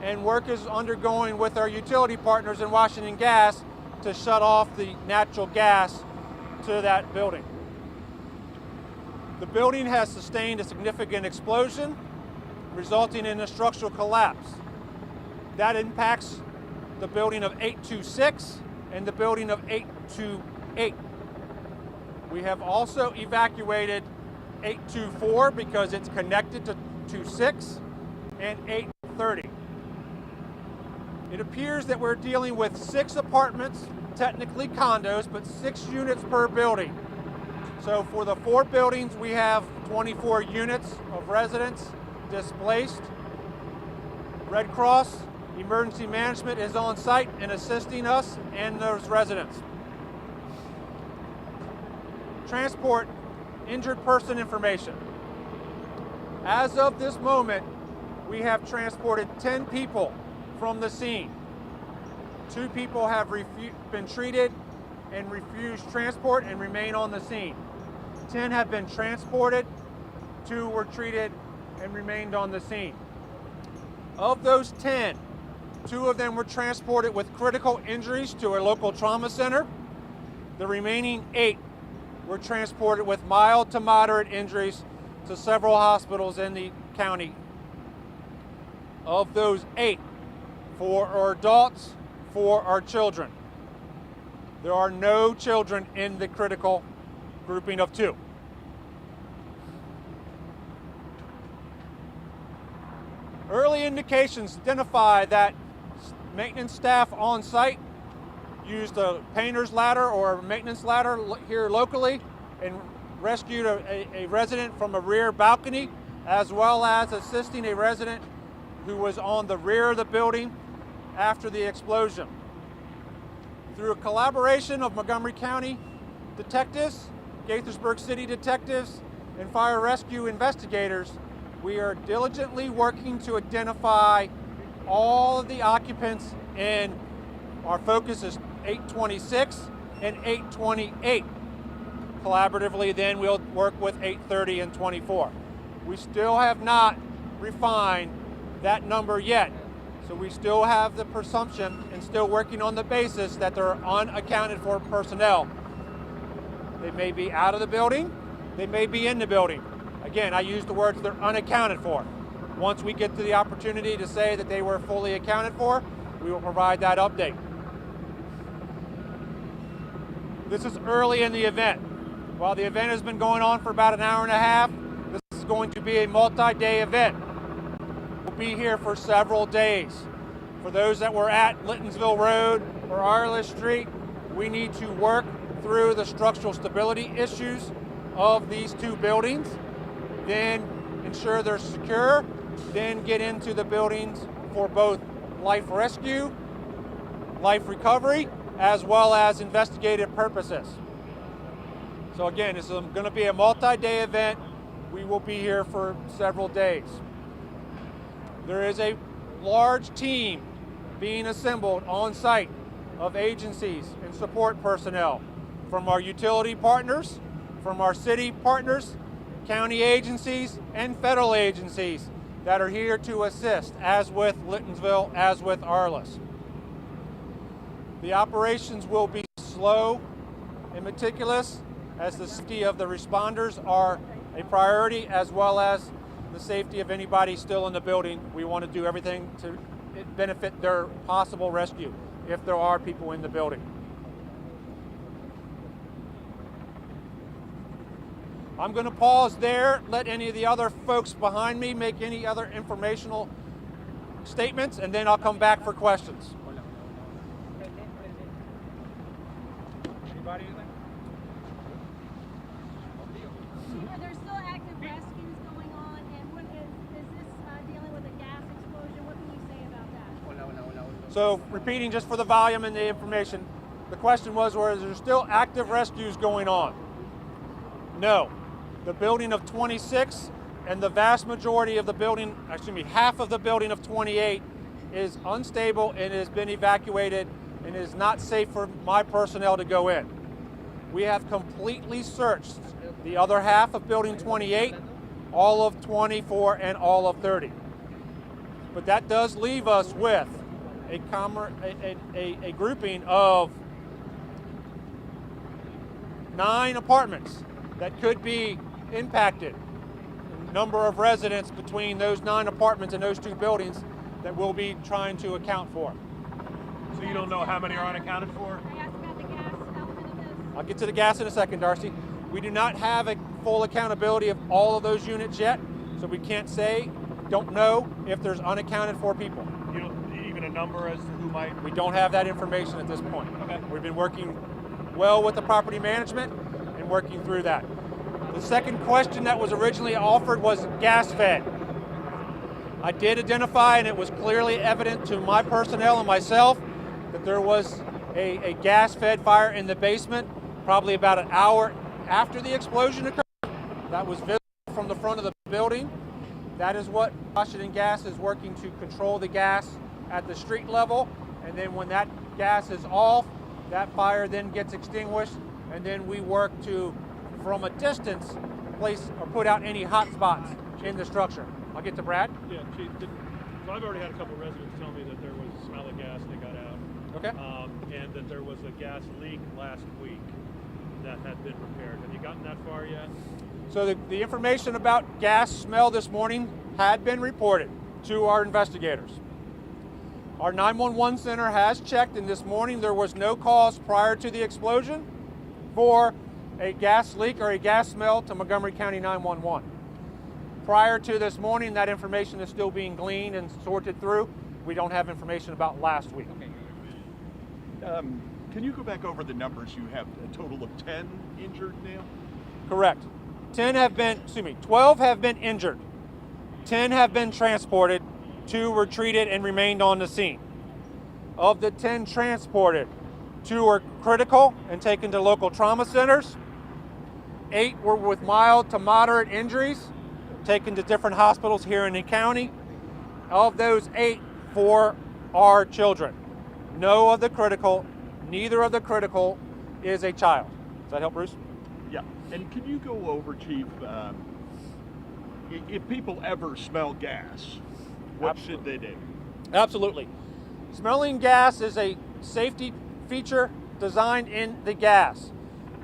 and work is undergoing with our utility partners in Washington Gas to shut off the natural gas to that building. The building has sustained a significant explosion, resulting in a structural collapse. That impacts the building of 826 and the building of 828. We have also evacuated 824 because it's connected to 26 and 830. It appears that we're dealing with 6 apartments, technically condos, but 6 units per building. So for the 4 buildings, we have 24 units of residents displaced. Red Cross Emergency Management is on site and assisting us and those residents. Transport injured person information. As of this moment, we have transported 10 people from the scene. 2 people have been treated and refused transport and remain on the scene. 10 have been transported, 2 were treated and remained on the scene. Of those 10, 2 of them were transported with critical injuries to a local trauma center. The remaining 8 were transported with mild to moderate injuries to several hospitals in the county. Of those 8, 4 are adults, 4 are children. There are no children in the critical grouping of 2. Early indications identify that maintenance staff on site used a painter's ladder or a maintenance ladder here locally and rescued a resident from a rear balcony, as well as assisting a resident who was on the rear of the building after the explosion. Through a collaboration of Montgomery County detectives, Gaithersburg City detectives, and fire rescue investigators, we are diligently working to identify all of the occupants, and our focus is 826 and 828. Collaboratively, then we'll work with 830 and 24. We still have not refined that number yet, so we still have the presumption and still working on the basis that there are unaccounted for personnel. They may be out of the building, they may be in the building. Again, I use the words they're unaccounted for. Once we get to the opportunity to say that they were fully accounted for, we will provide that update. This is early in the event. While the event has been going on for about an hour and a half, this is going to be a multi-day event. We'll be here for several days. For those that were at Littonsville Road or Arliss Street, we need to work through the structural stability issues of these 2 buildings, then ensure they're secure, then get into the buildings for both life rescue, life recovery, as well as investigative purposes. So again, this is going to be a multi-day event. We will be here for several days. There is a large team being assembled on site of agencies and support personnel from our utility partners, from our city partners, county agencies, and federal agencies that are here to assist, as with Littonsville, as with Arliss. The operations will be slow and meticulous, as the safety of the responders are a priority, as well as the safety of anybody still in the building. We want to do everything to benefit their possible rescue if there are people in the building. I'm going to pause there, let any of the other folks behind me make any other informational statements, and then I'll come back for questions. Anybody, anything? Are there still active rescues going on? And what is this dealing with a gas explosion? What can you say about that? So, repeating just for the volume and the information, the question was, were there still active rescues going on? No. The building of 26 and the vast majority of the building, half of the building of 28 is unstable and has been evacuated and is not safe for my personnel to go in. We have completely searched the other half of building 28, all of 24, and all of 30. But that does leave us with a grouping of 9 apartments that could be impacted. Number of residents between those 9 apartments and those 2 buildings that we'll be trying to account for. So you don't know how many are unaccounted for? I asked about the gas element of this. I'll get to the gas in a second, Darcy. We do not have a full accountability of all of those units yet, so we can't say, don't know if there's unaccounted for people. You don't even a number as to who might? We don't have that information at this point. Okay. We've been working well with the property management and working through that. The second question that was originally offered was gas fed. I did identify, and it was clearly evident to my personnel and myself, that there was a gas fed fire in the basement, probably about an hour after the explosion occurred. That was visible from the front of the building. That is what Washington Gas is working to control the gas at the street level, and then when that gas is off, that fire then gets extinguished, and then we work to, from a distance, place or put out any hot spots in the structure. I'll get to Brad. Yeah, Chief. So I've already had a couple of residents tell me that there was a smell of gas and they got out. Okay. And that there was a gas leak last week that had been repaired. Have you gotten that far yet? So the information about gas smell this morning had been reported to our investigators. Our 911 center has checked, and this morning there was no cause prior to the explosion for a gas leak or a gas smell to Montgomery County 911. Prior to this morning, that information is still being gleaned and sorted through. We don't have information about last week. Can you go back over the numbers? You have a total of 10 injured now? Correct. 12 have been injured. 10 have been transported. 2 were treated and remained on the scene. Of the 10 transported, 2 were critical and taken to local trauma centers. 8 were with mild to moderate injuries, taken to different hospitals here in the county. Of those 8, 4 are children. No of the critical, neither of the critical is a child. Does that help, Bruce? Yeah. And can you go over, Chief, if people ever smell gas, what should they do? Absolutely. Smelling gas is a safety feature designed in the gas.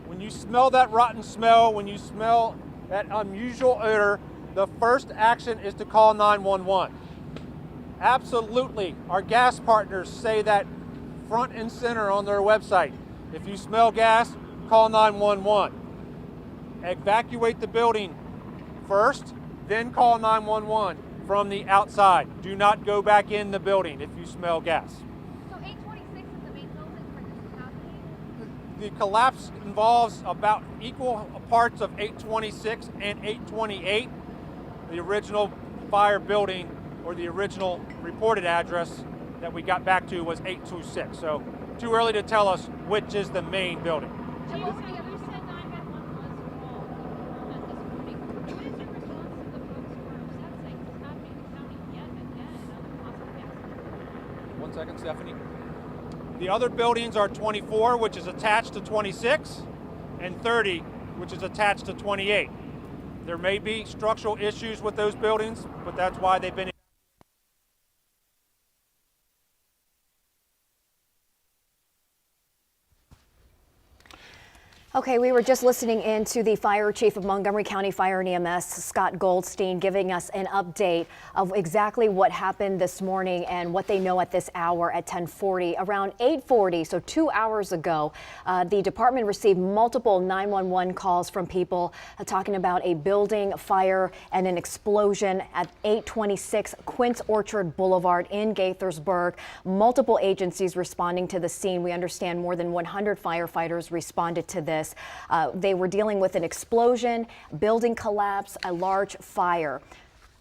When you smell that rotten smell, when you smell that unusual odor, the first action is to call 911. Absolutely. Our gas partners say that front and center on their website. If you smell gas, call 911. Evacuate the building first, then call 911 from the outside. Do not go back in the building if you smell gas. So 826 is the main building where this is happening? The collapse involves about equal parts of 826 and 828. The original fire building, or the original reported address that we got back to, was 826. So too early to tell us which is the main building. Chief, you said 911 was called at this morning. What is your response to the folks who are upset saying this is happening in the county yet again and other possible gas? 1 second, Stephanie. The other buildings are 24, which is attached to 26, and 30, which is attached to 28. There may be structural issues with those buildings, but that's why they've been. Okay, we were just listening in to the fire chief of Montgomery County Fire and EMS, Scott Goldstein, giving us an update of exactly what happened this morning and what they know at this hour at 10:40. Around 8:40, so 2 hours ago, the department received multiple 911 calls from people talking about a building fire and an explosion at 826 Quince Orchard Boulevard in Gaithersburg. Multiple agencies responding to the scene. We understand more than 100 firefighters responded to this. They were dealing with an explosion, building collapse, a large fire.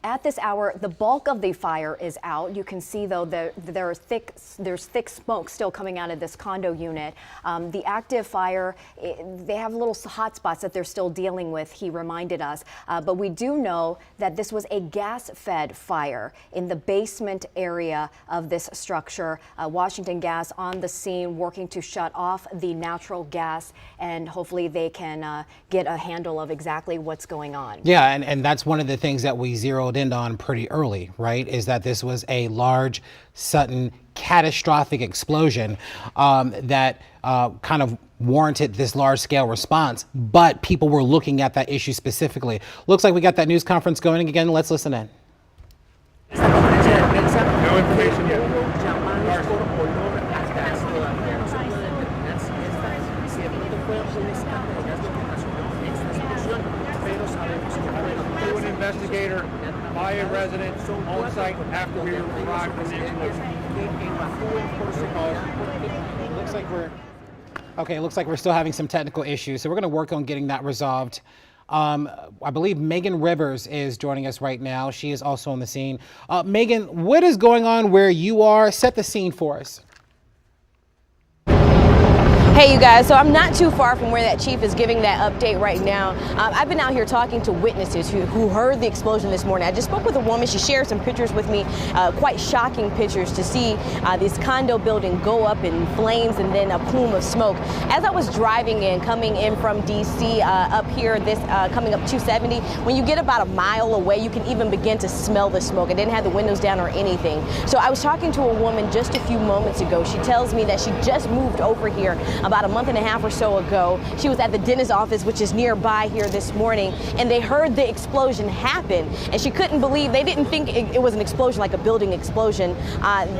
At this hour, the bulk of the fire is out. You can see, though, there's thick smoke still coming out of this condo unit. The active fire, they have little hot spots that they're still dealing with, he reminded us. But we do know that this was a gas-fed fire in the basement area of this structure. Washington Gas on the scene working to shut off the natural gas, and hopefully they can get a handle of exactly what's going on. Yeah, and that's one of the things that we zeroed in on pretty early, right, is that this was a large, sudden, catastrophic explosion that kind of warranted this large-scale response, but people were looking at that issue specifically. Looks like we got that news conference going again. Let's listen in. No information yet. Through an investigator by a resident on site after we arrived from the explosion. Looks like we're still having some technical issues, so we're going to work on getting that resolved. I believe Megan Rivers is joining us right now. She is also on the scene. Megan, what is going on where you are? Set the scene for us. Hey you guys, so I'm not too far from where that chief is giving that update right now. I've been out here talking to witnesses who heard the explosion this morning. I just spoke with a woman. She shared some pictures with me, quite shocking pictures to see this condo building go up in flames and then a plume of smoke. As I was driving in, coming in from DC up here, coming up 270, when you get about a mile away, you can even begin to smell the smoke. I didn't have the windows down or anything. So I was talking to a woman just a few moments ago. She tells me that she just moved over here about a month and a half or so ago. She was at the dentist's office, which is nearby here this morning, and they heard the explosion happen, and she couldn't believe, they didn't think it was an explosion like a building explosion.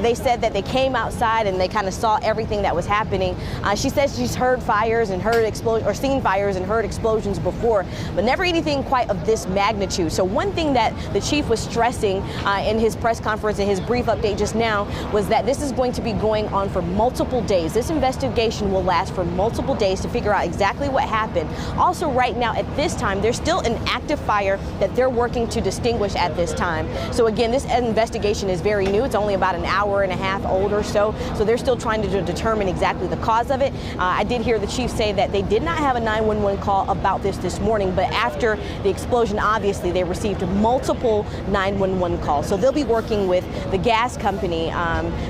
They said that they came outside and they kind of saw everything that was happening. She says she's heard fires and heard explosions, or seen fires and heard explosions before, but never anything quite of this magnitude. So one thing that the chief was stressing in his press conference, in his brief update just now, was that this is going to be going on for multiple days. This investigation will last for multiple days to figure out exactly what happened. Also, right now at this time, there's still an active fire that they're working to distinguish at this time. So again, this investigation is very new. It's only about an hour and a half old or so. So they're still trying to determine exactly the cause of it. I did hear the chief say that they did not have a 911 call about this morning, but after the explosion, obviously they received multiple 911 calls. So they'll be working with the gas company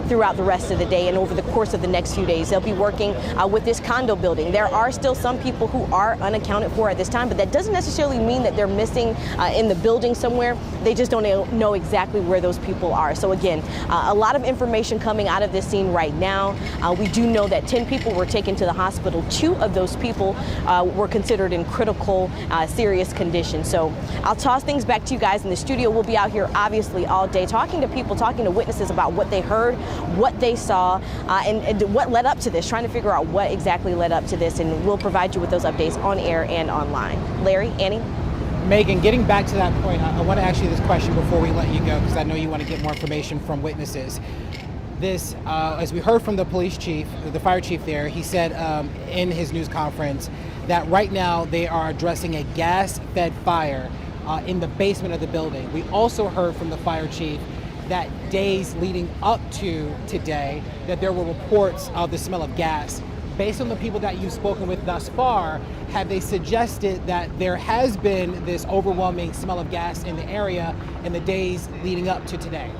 throughout the rest of the day, and over the course of the next few days, they'll be working with this condo building. There are still some people who are unaccounted for at this time, but that doesn't necessarily mean that they're missing in the building somewhere. They just don't know exactly where those people are. So again, a lot of information coming out of this scene right now. We do know that 10 people were taken to the hospital. 2 of those people were considered in critical, serious condition. So I'll toss things back to you guys in the studio. We'll be out here obviously all day talking to people, talking to witnesses about what they heard, what they saw, and what led up to this, trying to figure out what exactly led up to this, and we'll provide you with those updates on air and online. Larry, Annie? Megan, getting back to that point, I want to ask you this question before we let you go, because I know you want to get more information from witnesses. This, as we heard from the police chief, the fire chief there, he said in his news conference that right now they are addressing a gas-fed fire in the basement of the building. We also heard from the fire chief that days leading up to today, that there were reports of the smell of gas. Based on the people that you've spoken with thus far, have they suggested that there has been this overwhelming smell of gas in the area in the days leading up to today?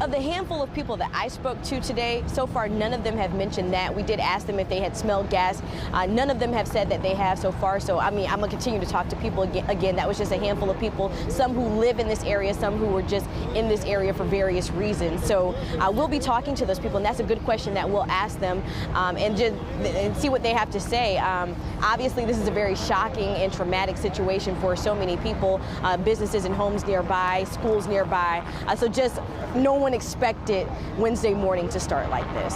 Of the handful of people that I spoke to today, so far none of them have mentioned that. We did ask them if they had smelled gas. None of them have said that they have so far. So, I mean, I'm going to continue to talk to people again. That was just a handful of people, some who live in this area, some who were just in this area for various reasons. So we'll be talking to those people, and that's a good question that we'll ask them and see what they have to say. Obviously, this is a very shocking and traumatic situation for so many people, businesses and homes nearby, schools nearby. So just no one expected Wednesday morning to start like this.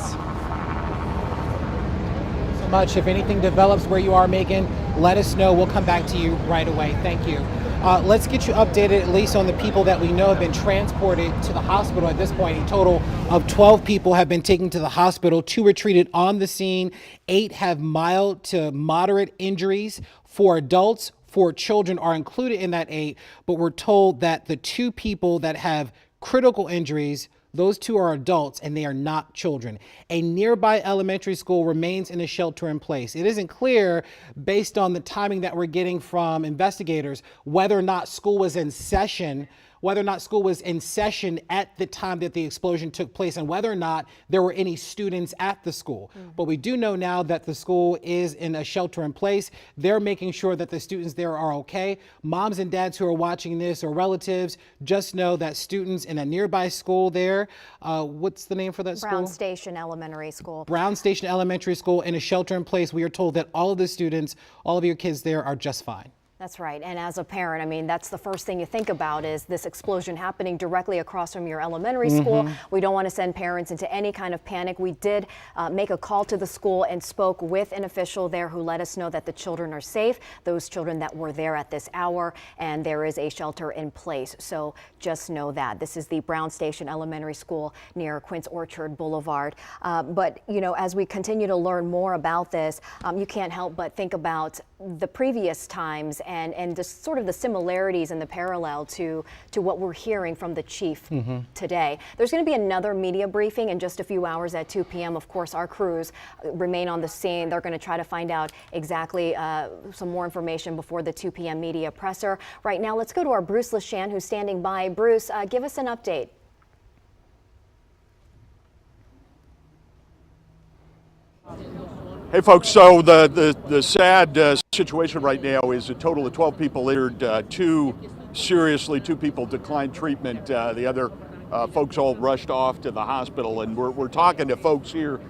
So much. If anything develops where you are, Megan, let us know. We'll come back to you right away. Thank you. Let's get you updated at least on the people that we know have been transported to the hospital at this point. A total of 12 people have been taken to the hospital. 2 were treated on the scene. 8 have mild to moderate injuries. 4 adults, 4 children are included in that 8, but we're told that the 2 people that have critical injuries, those 2 are adults and they are not children. A nearby elementary school remains in a shelter in place. It isn't clear, based on the timing that we're getting from investigators, whether or not school was in session at the time that the explosion took place, and whether or not there were any students at the school. But we do know now that the school is in a shelter in place. They're making sure that the students there are okay. Moms and dads who are watching this, or relatives, just know that students in a nearby school there, what's the name for that school? Brown Station Elementary School. Brown Station Elementary School, in a shelter in place. We are told that all of the students, all of your kids there are just fine. That's right. And as a parent, I mean, that's the first thing you think about, is this explosion happening directly across from your elementary school. We don't want to send parents into any kind of panic. We did make a call to the school and spoke with an official there who let us know that the children are safe, those children that were there at this hour, and there is a shelter in place. So just know that. This is the Brown Station Elementary School near Quince Orchard Boulevard. But, you know, as we continue to learn more about this, you can't help but think about the previous times and just sort of the similarities and the parallel to what we're hearing from the chief today. There's going to be another media briefing in just a few hours at 2 p.m. Of course, our crews remain on the scene. They're going to try to find out exactly some more information before the 2 p.m. media presser. Right now, let's go to our Bruce LeShan, who's standing by. Bruce, give us an update. Hey folks, so the sad situation right now is a total of 12 people injured, 2 seriously, 2 people declined treatment. The other folks all rushed off to the hospital, and we're talking to folks here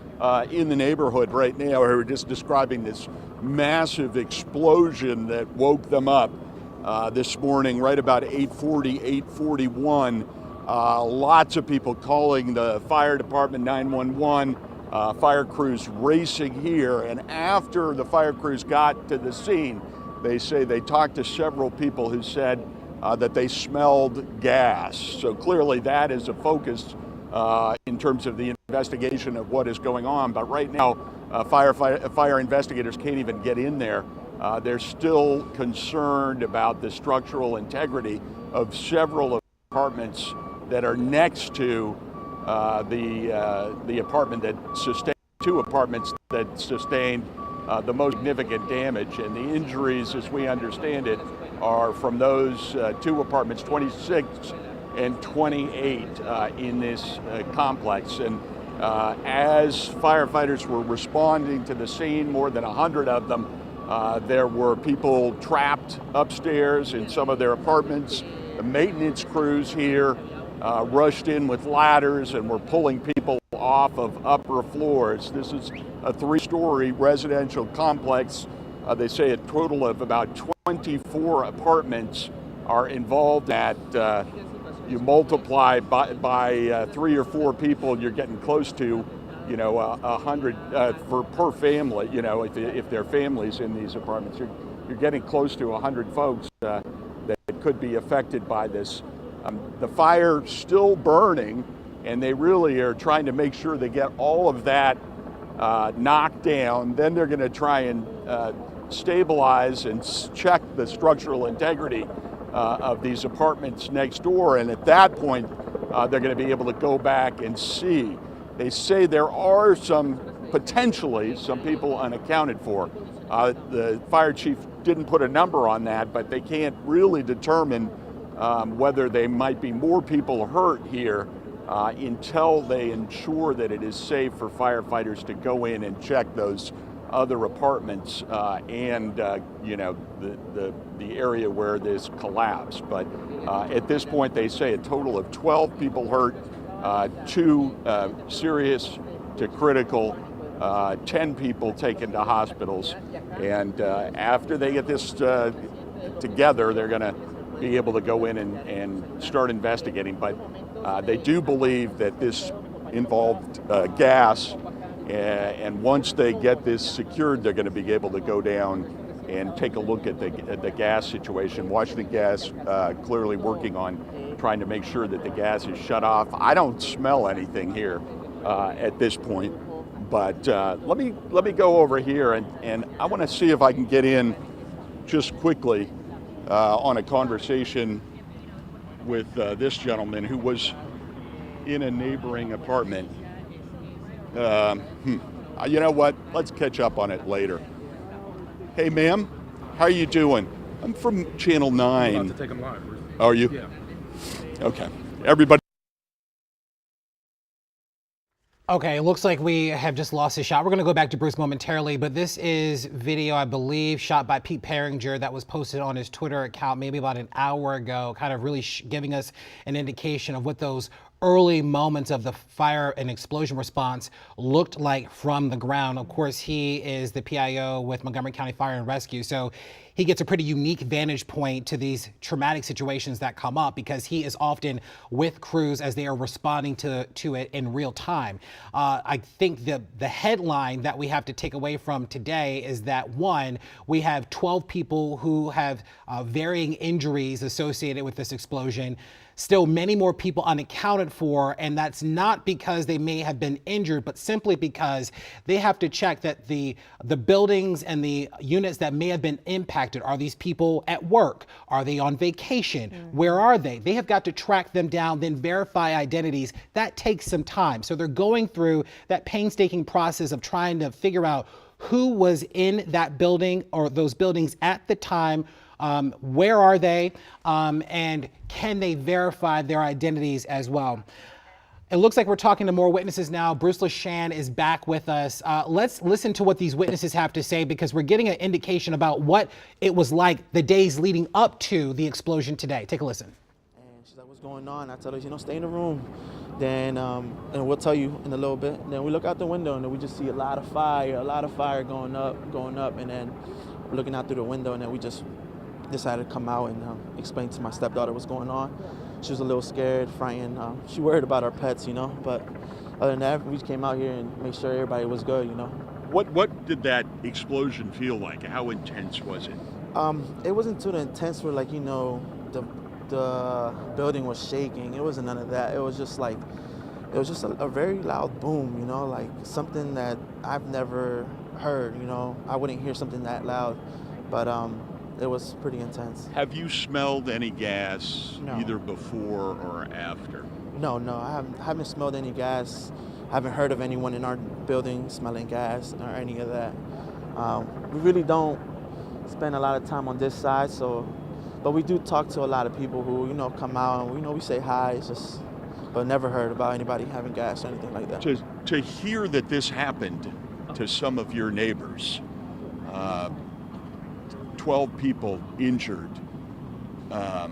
in the neighborhood right now who are just describing this massive explosion that woke them up this morning right about 8:40, 8:41. Lots of people calling the fire department, 911. Fire crews racing here, and after the fire crews got to the scene, they say they talked to several people who said that they smelled gas. So clearly that is a focus in terms of the investigation of what is going on. But right now, fire investigators can't even get in there. They're still concerned about the structural integrity of several apartments that are next to the apartment that sustained, 2 apartments that sustained the most significant damage. And the injuries, as we understand it, are from those 2 apartments, 26 and 28 in this complex. And as firefighters were responding to the scene, more than 100 of them, there were people trapped upstairs in some of their apartments. The maintenance crews here rushed in with ladders and were pulling people off of upper floors. This is a 3-story residential complex. They say a total of about 24 apartments are involved. At you multiply by 3 or 4 people, you're getting close to, you know, 100 per family. You know, if there are families in these apartments, you're getting close to 100 folks that could be affected by this. The fire's still burning, and they really are trying to make sure they get all of that knocked down. Then they're going to try and stabilize and check the structural integrity of these apartments next door. And at that point, they're going to be able to go back and see. They say there are potentially some people unaccounted for. The fire chief didn't put a number on that, but they can't really determine whether there might be more people hurt here until they ensure that it is safe for firefighters to go in and check those other apartments and the area where this collapsed. But at this point, they say a total of 12 people hurt, 2 serious to critical, 10 people taken to hospitals. And after they get this together, they're going to be able to go in and start investigating. But they do believe that this involved gas, and once they get this secured, they're going to be able to go down and take a look at the gas situation. Washington Gas clearly working on trying to make sure that the gas is shut off. I don't smell anything here at this point, but let me go over here and I want to see if I can get in just quickly on a conversation with this gentleman who was in a neighboring apartment. You know what? Let's catch up on it later. Hey, ma'am, how are you doing? I'm from Channel 9. I'm about to take them live, Bruce. Oh, are you? Yeah. Okay. Everybody. Okay, it looks like we have just lost a shot. We're going to go back to Bruce momentarily, but this is video, I believe, shot by Pete Perringer that was posted on his Twitter account maybe about an hour ago, kind of really giving us an indication of what those early moments of the fire and explosion response looked like from the ground. Of course, he is the PIO with Montgomery County Fire and Rescue, so he gets a pretty unique vantage point to these traumatic situations that come up because he is often with crews as they are responding to it in real time. I think the headline that we have to take away from today is that, one, we have 12 people who have varying injuries associated with this explosion. Still many more people unaccounted for, and that's not because they may have been injured, but simply because they have to check that the buildings and the units that may have been impacted, are these people at work? Are they on vacation? Where are they? They have got to track them down, then verify identities. That takes some time. So they're going through that painstaking process of trying to figure out who was in that building or those buildings at the time. Where are they, and can they verify their identities as well? It looks like we're talking to more witnesses now. Bruce LeShan is back with us. Let's listen to what these witnesses have to say because we're getting an indication about what it was like the days leading up to the explosion today. Take a listen. And she's like, what's going on? I tell her, stay in the room. Then, and we'll tell you in a little bit. Then we look out the window and then we just see a lot of fire going up, and then we're looking out through the window, and then we just decided to come out and explain to my stepdaughter what's going on. She was a little scared, frightened. She worried about our pets, but other than that, we just came out here and made sure everybody was good, What did that explosion feel like? How intense was it? It wasn't too intense where the building was shaking. It wasn't none of that. It was just a very loud boom, like something that I've never heard, I wouldn't hear something that loud, but it was pretty intense. Have you smelled any gas No. either before or after? No, I haven't smelled any gas. I haven't heard of anyone in our building smelling gas or any of that. We really don't spend a lot of time on this side, but we do talk to a lot of people who, come out and we say hi, but never heard about anybody having gas or anything like that. To hear that this happened to some of your neighbors, 12 people injured. How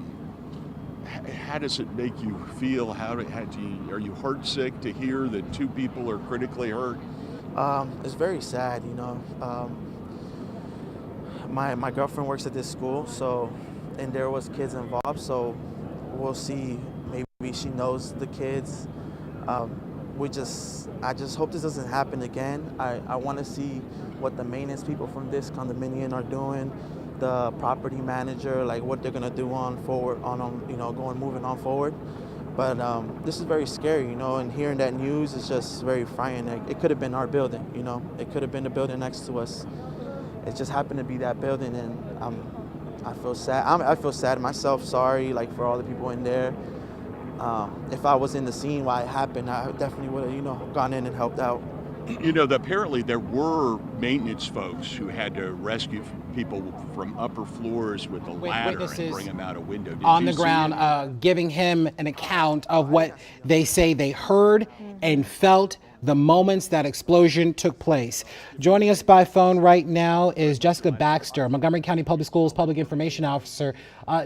does it make you feel? Are you heartsick to hear that 2 people are critically hurt? It's very sad, My girlfriend works at this school, and there was kids involved, so we'll see. Maybe she knows the kids. I just hope this doesn't happen again. I want to see what the maintenance people from this condominium are doing, the property manager, like what they're gonna do moving on forward. But this is very scary, and hearing that news is just very frightening. It could have been our building, It could have been the building next to us. It just happened to be that building, and I feel sad. I feel sad myself. Sorry, for all the people in there. If I was in the scene while it happened, I definitely would have, gone in and helped out. You know, apparently there were maintenance folks who had to rescue people from upper floors with a ladder and bring them out a window. Did on you the see ground, giving him an account of what they say they heard and felt the moments that explosion took place. Joining us by phone right now is Jessica Baxter, Montgomery County Public Schools Public Information Officer.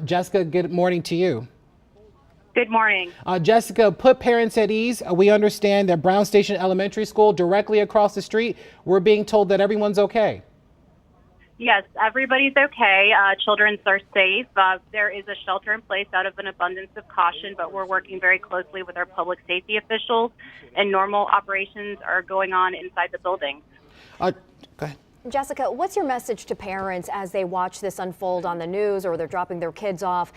Jessica, good morning to you. Good morning. Jessica, put parents at ease. We understand that Brown Station Elementary School, directly across the street, we're being told that everyone's okay. Yes, everybody's okay. Children are safe. There is a shelter in place out of an abundance of caution, but we're working very closely with our public safety officials, and normal operations are going on inside the building. Go ahead. Jessica, what's your message to parents as they watch this unfold on the news or they're dropping their kids off?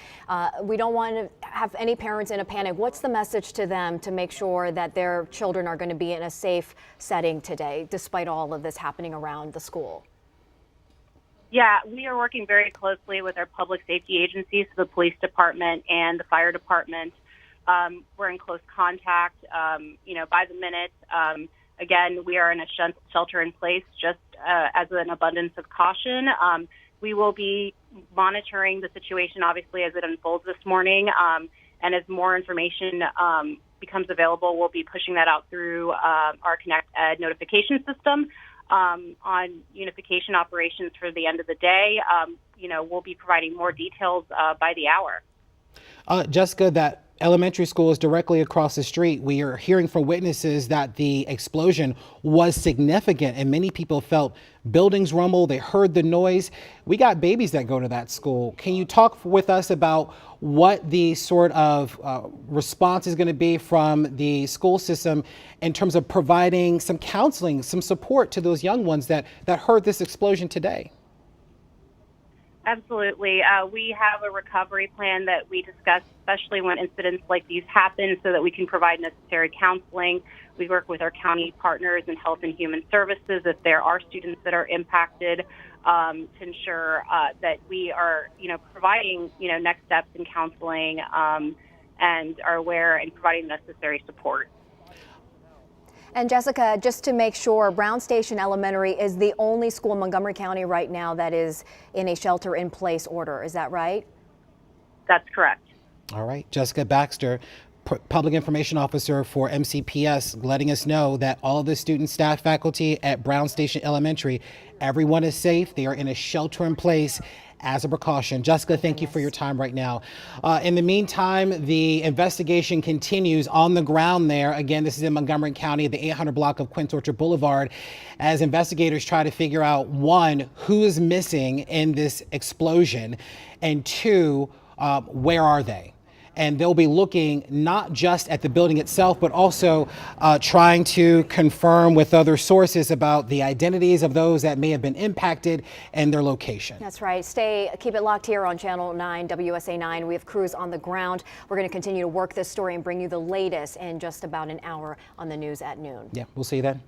We don't want to have any parents in a panic. What's the message to them to make sure that their children are going to be in a safe setting today, despite all of this happening around the school? Yeah, we are working very closely with our public safety agencies, the police department and the fire department. We're in close contact, by the minute. Again, we are in a shelter in place just as an abundance of caution. We will be monitoring the situation, obviously, as it unfolds this morning. And as more information becomes available, we'll be pushing that out through our Connect Ed notification system. On unification operations for the end of the day, we'll be providing more details by the hour. Jessica, that elementary school is directly across the street. We are hearing from witnesses that the explosion was significant and many people felt buildings rumble. They heard the noise. We got babies that go to that school. Can you talk with us about what the sort of response is going to be from the school system in terms of providing some counseling, some support to those young ones that heard this explosion today? Absolutely. We have a recovery plan that we discuss, especially when incidents like these happen, so that we can provide necessary counseling. We work with our county partners in Health and Human Services if there are students that are impacted, to ensure that we are, providing, next steps in counseling and are aware and providing necessary support. And Jessica, just to make sure, Brown Station Elementary is the only school in Montgomery County right now that is in a shelter-in-place order. Is that right? That's correct. All right. Jessica Baxter, Public Information Officer for MCPS, letting us know that all of the students, staff, faculty at Brown Station Elementary, everyone is safe. They are in a shelter-in-place as a precaution. Jessica, thank you for your time right now. In the meantime, the investigation continues on the ground there. Again, this is in Montgomery County, the 800 block of Quince Orchard Boulevard, as investigators try to figure out, one, who is missing in this explosion, and two, where are they? And they'll be looking not just at the building itself, but also trying to confirm with other sources about the identities of those that may have been impacted and their location. That's right. Keep it locked here on Channel 9, WUSA9. We have crews on the ground. We're going to continue to work this story and bring you the latest in just about an hour on the news at noon. Yeah, we'll see you then.